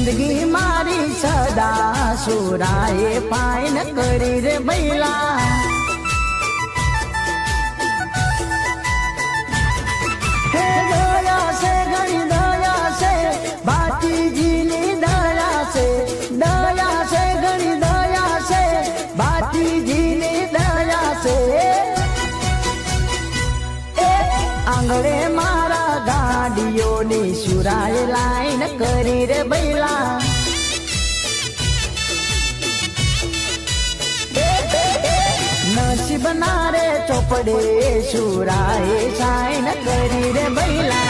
जिंदगी मारी सदा सुराए फाइन करी रे बैला हे दया से घणी दया से भातीजी नी दया से घणी दया से भातीजी नी दया से आंगणे मारा गाड़ियों नी सुराए लाइन करी रे बैला नसीब नारे चोपड़े सुराए साइन करी रे बैला।